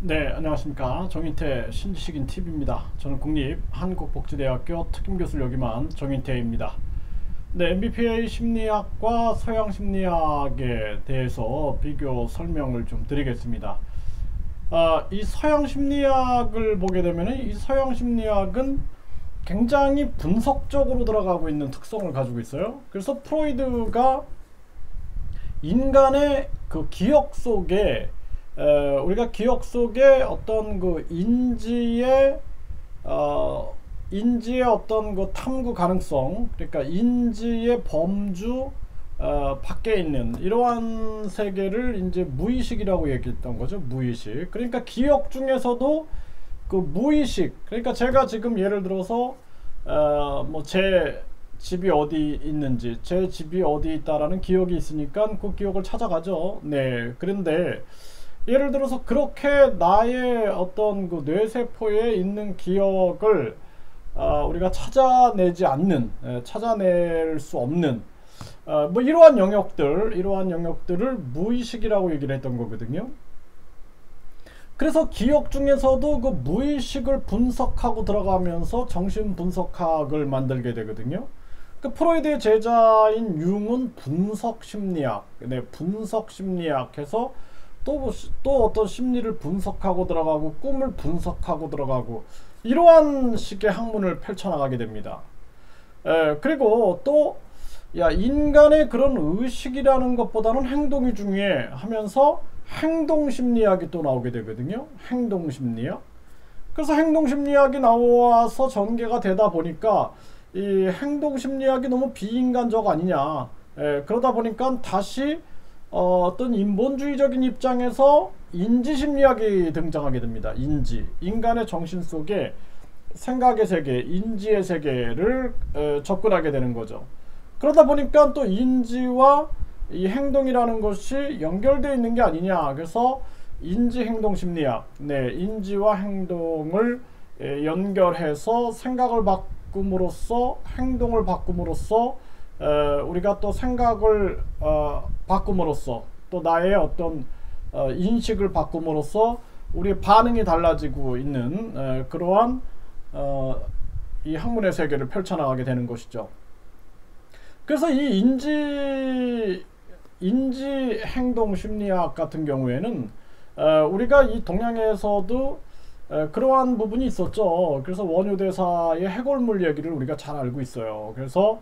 네, 안녕하십니까. 정인태 신지식인 TV입니다. 저는 국립한국복지대학교 특임교수를 역임한 정인태입니다. 네, MBPA 심리학과 서양 심리학에 대해서 비교 설명을 좀 드리겠습니다. 이 서양 심리학을 보게 되면 이 서양 심리학은 굉장히 분석적으로 들어가고 있는 특성을 가지고 있어요. 그래서 프로이드가 인간의 그 기억 속에 우리가 기억 속에 어떤 그 인지의 어떤 그 탐구 가능성, 그러니까 인지의 범주 밖에 있는 이러한 세계를 이제 무의식이라고 얘기했던 거죠. 무의식. 그러니까 기억 중에서도 그 무의식. 그러니까 제가 지금 예를 들어서 뭐 제 집이 어디 있는지, 제 집이 어디 있다라는 기억이 있으니까 그 기억을 찾아가죠. 네. 그런데 예를 들어서 그렇게 나의 어떤 그 뇌세포에 있는 기억을 우리가 찾아낼 수 없는 뭐 이러한 영역들을 무의식이라고 얘기를 했던 거거든요. 그래서 기억 중에서도 그 무의식을 분석하고 들어가면서 정신 분석학을 만들게 되거든요. 그 프로이드의 제자인 융은 분석 심리학, 네, 분석 심리학해서 또 어떤 심리를 분석하고 들어가고 꿈을 분석하고 들어가고 이러한 식의 학문을 펼쳐나가게 됩니다. 그리고 또 인간의 그런 의식이라는 것보다는 행동이 중요해 하면서 행동심리학이 또 나오게 되거든요. 행동심리학. 그래서 행동심리학이 나와서 전개가 되다 보니까 이 행동심리학이 너무 비인간적 아니냐. 그러다 보니까 다시 어떤 인본주의적인 입장에서 인지심리학이 등장하게 됩니다. 인간의 정신 속에 생각의 세계, 인지의 세계를 접근하게 되는 거죠. 그러다 보니까 또 인지와 이 행동이라는 것이 연결되어 있는 게 아니냐. 그래서 인지행동심리학, 네, 인지와 행동을 연결해서 생각을 바꿈으로써 행동을 바꿈으로써 우리가 또 생각을 바꿈으로써 또 나의 어떤 인식을 바꿈으로써 우리의 반응이 달라지고 있는 그러한 이 학문의 세계를 펼쳐나가게 되는 것이죠. 그래서 이 인지 행동 심리학 같은 경우에는 우리가 이 동양에서도 그러한 부분이 있었죠. 그래서 원효대사의 해골물 얘기를 우리가 잘 알고 있어요. 그래서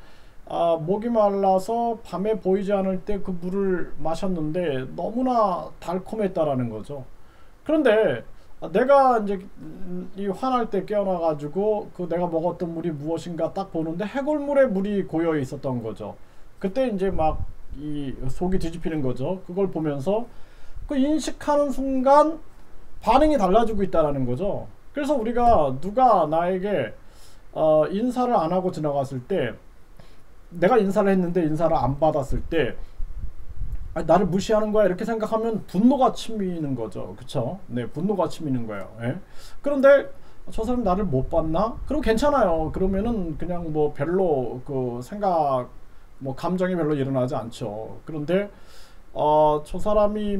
목이 말라서 밤에 보이지 않을 때 그 물을 마셨는데 너무나 달콤했다라는 거죠. 그런데 내가 이제 이 화날 때 깨어나 가지고 그 내가 먹었던 물이 무엇인가 딱 보는데 해골물에 물이 고여 있었던 거죠. 그때 이제 막 이 속이 뒤집히는 거죠. 그걸 보면서 그 인식하는 순간 반응이 달라지고 있다라는 거죠. 그래서 우리가 누가 나에게 인사를 안 하고 지나갔을 때, 내가 인사를 했는데 인사를 안 받았을 때 나를 무시하는 거야 이렇게 생각하면 분노가 치미는 거죠. 그쵸? 네, 분노가 치미는 거예요. 예? 그런데 저 사람 나를 못 봤나? 그럼 괜찮아요. 그러면은 그냥 뭐 별로 그 생각 뭐 감정이 별로 일어나지 않죠. 그런데 저 사람이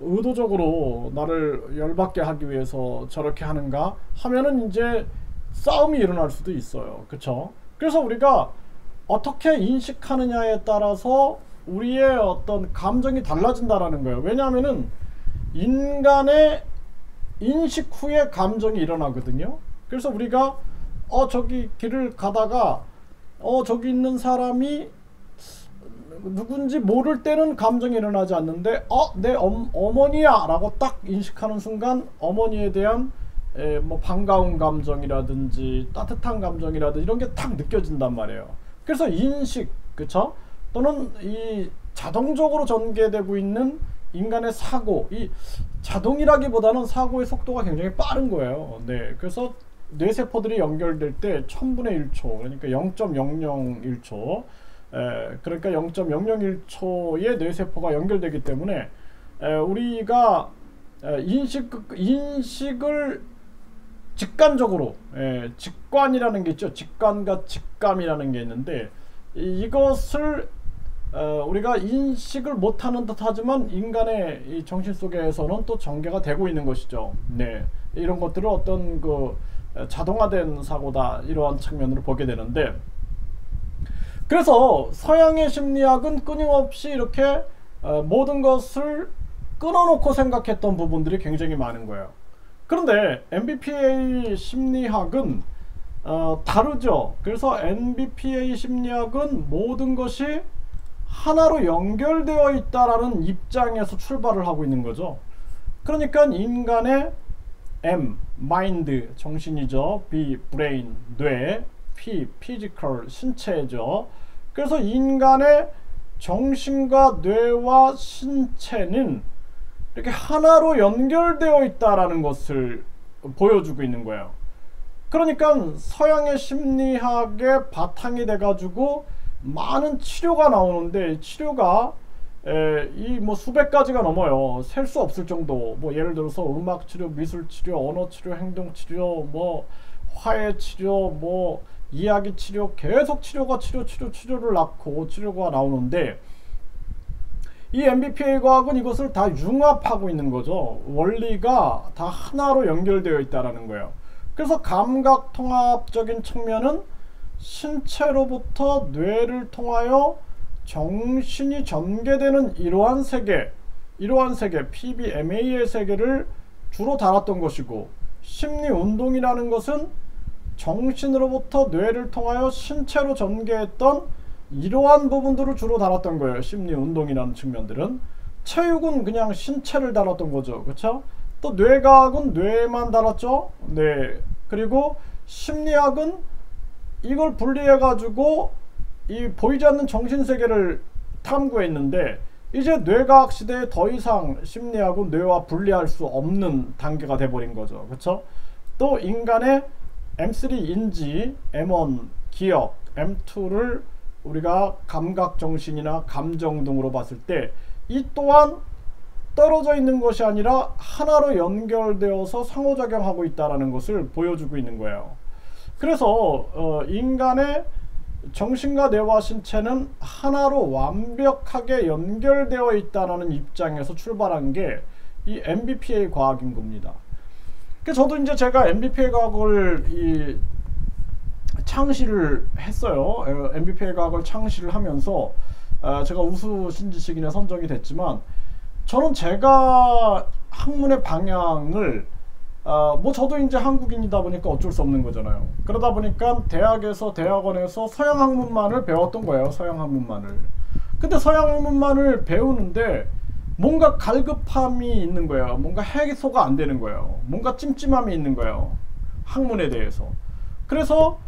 의도적으로 나를 열받게 하기 위해서 저렇게 하는가 하면은 이제 싸움이 일어날 수도 있어요. 그쵸? 그래서 우리가 어떻게 인식하느냐에 따라서 우리의 어떤 감정이 달라진다라는 거예요. 왜냐하면은 인간의 인식 후에 감정이 일어나거든요. 그래서 우리가 저기 길을 가다가 저기 있는 사람이 누군지 모를 때는 감정이 일어나지 않는데 내 어머니야 라고 딱 인식하는 순간 어머니에 대한 뭐 반가운 감정이라든지 따뜻한 감정이라든지 이런 게 딱 느껴진단 말이에요. 그래서 인식, 그쵸? 또는 이 자동적으로 전개되고 있는 인간의 사고, 이 자동이라기보다는 사고의 속도가 굉장히 빠른 거예요. 네, 그래서 뇌세포들이 연결될 때 1000분의 1초, 그러니까 0.001초, 그러니까 0.001초의 뇌세포가 연결되기 때문에 우리가 인식을 직관적으로, 직관이라는 게 있죠. 직관과 직감이라는 게 있는데 이것을 우리가 인식을 못하는 듯하지만 인간의 이 정신 속에서는 또 전개가 되고 있는 것이죠. 네, 이런 것들을 어떤 그 자동화된 사고다 이러한 측면으로 보게 되는데, 그래서 서양의 심리학은 끊임없이 이렇게 모든 것을 끊어놓고 생각했던 부분들이 굉장히 많은 거예요. 그런데 MBPA 심리학은 다르죠. 그래서 MBPA 심리학은 모든 것이 하나로 연결되어 있다라는 입장에서 출발을 하고 있는 거죠. 그러니까 인간의 M, 마인드, 정신이죠. B, 브레인, 뇌, P, 피지컬, 신체죠. 그래서 인간의 정신과 뇌와 신체는 이렇게 하나로 연결되어 있다라는 것을 보여주고 있는 거예요. 그러니까 서양의 심리학의 바탕이 돼가지고 많은 치료가 나오는데, 치료가 이 뭐 수백 가지가 넘어요. 셀 수 없을 정도. 뭐 예를 들어서 음악 치료, 미술 치료, 언어 치료, 행동 치료, 뭐 화해 치료, 뭐 이야기 치료, 계속 치료를 낳고 치료가 나오는데, 이 MBPA 과학은 이것을 다 융합하고 있는 거죠. 원리가 다 하나로 연결되어 있다라는 거예요. 그래서 감각 통합적인 측면은 신체로부터 뇌를 통하여 정신이 전개되는 이러한 세계 PBMA의 세계를 주로 다뤘던 것이고, 심리운동이라는 것은 정신으로부터 뇌를 통하여 신체로 전개했던 이러한 부분들을 주로 다뤘던 거예요. 심리운동이라는 측면들은. 체육은 그냥 신체를 다뤘던 거죠. 그렇죠? 또 뇌과학은 뇌만 다뤘죠. 네. 그리고 심리학은 이걸 분리해 가지고 이 보이지 않는 정신세계를 탐구했는데, 이제 뇌과학 시대에 더 이상 심리학은 뇌와 분리할 수 없는 단계가 돼버린 거죠. 그렇죠? 또 인간의 M3 인지, M1 기억, M2를 우리가 감각정신이나 감정 등으로 봤을 때 이 또한 떨어져 있는 것이 아니라 하나로 연결되어서 상호작용하고 있다는 것을 보여주고 있는 거예요. 그래서 인간의 정신과 뇌와 신체는 하나로 완벽하게 연결되어 있다는 입장에서 출발한 게 이 MBPA 과학인 겁니다. 저도 이제 제가 MBPA 과학을 창시를 했어요. MBPA 과학을 창시를 하면서 제가 우수 신지식인에 선정이 됐지만, 저는 제가 학문의 방향을 뭐 저도 이제 한국인이다 보니까 어쩔 수 없는 거잖아요. 그러다 보니까 대학원에서 서양 학문만을 배웠던 거예요. 서양 학문만을. 근데 서양 학문만을 배우는데 뭔가 갈급함이 있는 거예요. 뭔가 해소가 안 되는 거예요. 뭔가 찜찜함이 있는 거예요. 학문에 대해서. 그래서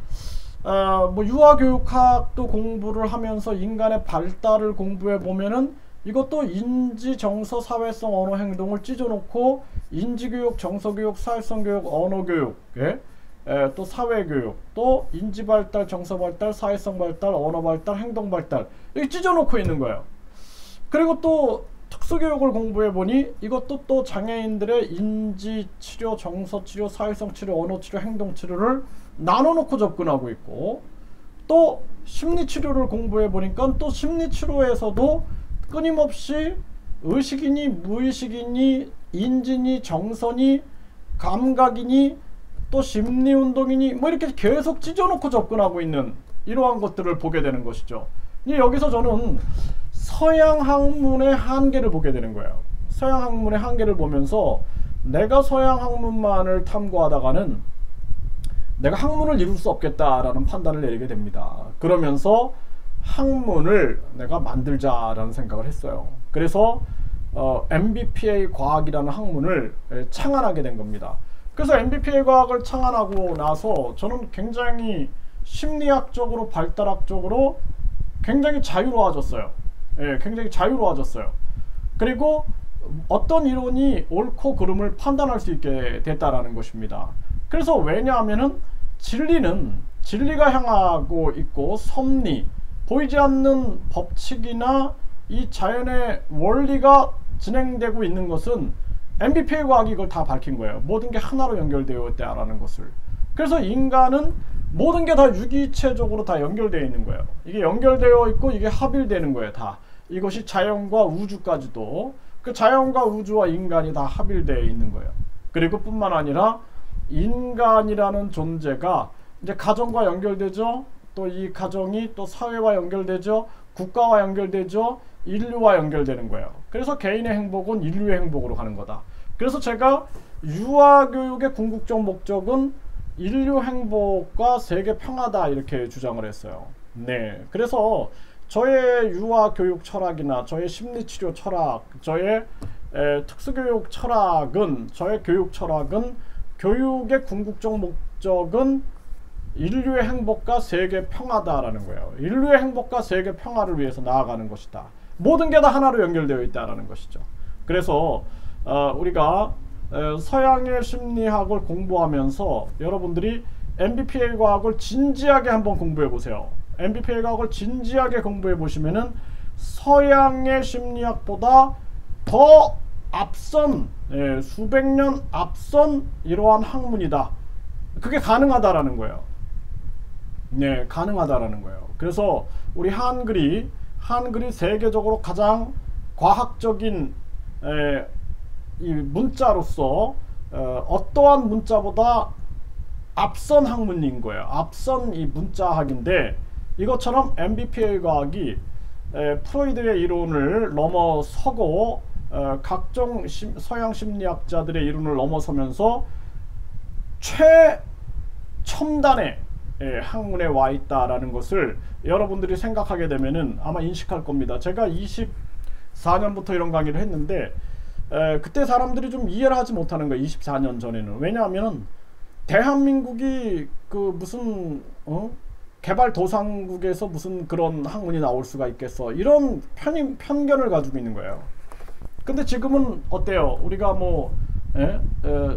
뭐 유아교육학도 공부를 하면서 인간의 발달을 공부해 보면은 이것도 인지, 정서, 사회성, 언어, 행동을 찢어놓고 인지교육, 정서교육, 사회성교육, 언어교육, 또 사회교육, 또 인지발달, 정서발달, 사회성 발달, 언어발달, 행동발달, 이렇게 찢어놓고 있는 거예요. 그리고 또 특수교육을 공부해보니 이것도 또 장애인들의 인지치료, 정서치료, 사회성치료, 언어치료, 행동치료를 나눠놓고 접근하고 있고, 또 심리치료를 공부해보니까 또 심리치료에서도 끊임없이 의식이니 무의식이니 인지니 정서니 감각이니 또 심리운동이니 뭐 이렇게 계속 찢어놓고 접근하고 있는 이러한 것들을 보게 되는 것이죠. 여기서 저는 서양 학문의 한계를 보게 되는 거예요. 서양 학문의 한계를 보면서 내가 서양 학문만을 탐구하다가는 내가 학문을 이룰 수 없겠다라는 판단을 내리게 됩니다. 그러면서 학문을 내가 만들자라는 생각을 했어요. 그래서 MBPA 과학이라는 학문을 창안하게 된 겁니다. 그래서 MBPA 과학을 창안하고 나서 저는 굉장히 심리학적으로 발달학적으로 굉장히 자유로워졌어요. 굉장히 자유로워졌어요. 그리고 어떤 이론이 옳고 그름을 판단할 수 있게 됐다라는 것입니다. 그래서 왜냐하면은 진리가 향하고 있고, 섭리, 보이지 않는 법칙이나 이 자연의 원리가 진행되고 있는 것은 MBPA 과학이 이걸 다 밝힌 거예요. 모든 게 하나로 연결되어 있다라는 것을. 그래서 인간은 모든 게 다 유기체적으로 다 연결되어 있는 거예요. 이게 연결되어 있고 이게 합일되는 거예요. 다 이것이 자연과 우주까지도, 그 자연과 우주와 인간이 다 합일되어 있는 거예요. 그리고 뿐만 아니라 인간이라는 존재가 이제 가정과 연결되죠. 또 이 가정이 또 사회와 연결되죠. 국가와 연결되죠. 인류와 연결되는 거예요. 그래서 개인의 행복은 인류의 행복으로 가는 거다. 그래서 제가 유아교육의 궁극적 목적은 인류 행복과 세계 평화다 이렇게 주장을 했어요. 네, 그래서 저의 유아교육 철학이나 저의 심리치료 철학, 저의 특수교육 철학은, 저의 교육 철학은, 교육의 궁극적 목적은 인류의 행복과 세계 평화다라는 거예요. 인류의 행복과 세계 평화를 위해서 나아가는 것이다. 모든 게 다 하나로 연결되어 있다라는 것이죠. 그래서 우리가 서양의 심리학을 공부하면서 여러분들이 MBPA 과학을 진지하게 한번 공부해 보세요. MBPA 과학을 진지하게 공부해 보시면은 서양의 심리학보다 더 앞선, 수백 년 앞선 이러한 학문이다. 그게 가능하다라는 거예요. 네, 가능하다라는 거예요. 그래서 우리 한글이 세계적으로 가장 과학적인 이 문자로서 어떠한 문자보다 앞선 학문인 거예요. 앞선 이 문자학인데, 이것처럼 MBPA 과학이 프로이드의 이론을 넘어서고 각종 서양 심리학자들의 이론을 넘어서면서 최첨단의 학문에 와 있다라는 것을 여러분들이 생각하게 되면은 아마 인식할 겁니다. 제가 24년부터 이런 강의를 했는데 그때 사람들이 좀 이해를 하지 못하는 거예요. 24년 전에는. 왜냐하면 대한민국이 그 무슨 개발도상국에서 무슨 그런 학문이 나올 수가 있겠어, 이런 편견을 가지고 있는 거예요. 근데 지금은 어때요? 우리가 뭐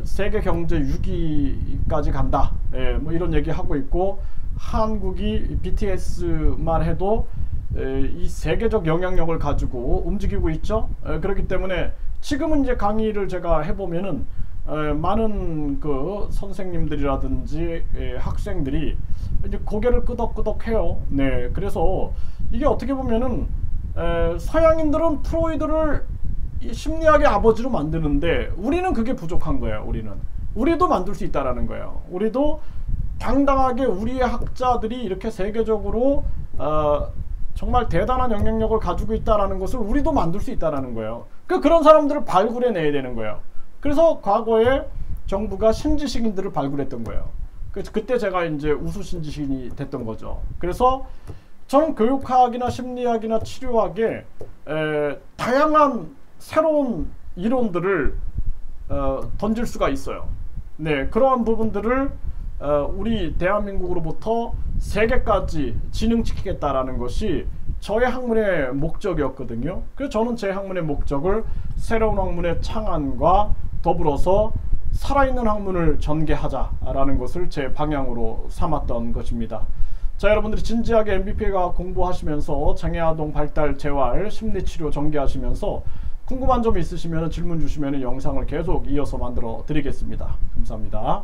세계 경제 6위까지 간다, 뭐 이런 얘기 하고 있고, 한국이 BTS만 해도 이 세계적 영향력을 가지고 움직이고 있죠. 그렇기 때문에 지금은 이제 강의를 제가 해보면은 많은 그 선생님들이라든지 학생들이 이제 고개를 끄덕끄덕 해요. 네, 그래서 이게 어떻게 보면은 서양인들은 프로이드를 이 심리학의 아버지로 만드는데 우리는 그게 부족한 거예요. 우리도 만들 수 있다라는 거예요. 우리도 당당하게 우리의 학자들이 이렇게 세계적으로 정말 대단한 영향력을 가지고 있다라는 것을 우리도 만들 수 있다라는 거예요. 그런 사람들을 발굴해 내야 되는 거예요. 그래서 과거에 정부가 신지식인들을 발굴했던 거예요. 그때 제가 이제 우수 신지식인이 됐던 거죠. 그래서 저는 교육학이나 심리학이나 치료학에 다양한 새로운 이론들을 던질 수가 있어요. 네, 그러한 부분들을 우리 대한민국으로부터 세계까지 진흥시키겠다라는 것이 저의 학문의 목적이었거든요. 그래서 저는 제 학문의 목적을 새로운 학문의 창안과 더불어서 살아있는 학문을 전개하자라는 것을 제 방향으로 삼았던 것입니다. 자, 여러분들이 진지하게 MBPA가 공부하시면서 장애아동 발달 재활 심리치료 전개하시면서 궁금한 점 있으시면 질문 주시면 영상을 계속 이어서 만들어 드리겠습니다. 감사합니다.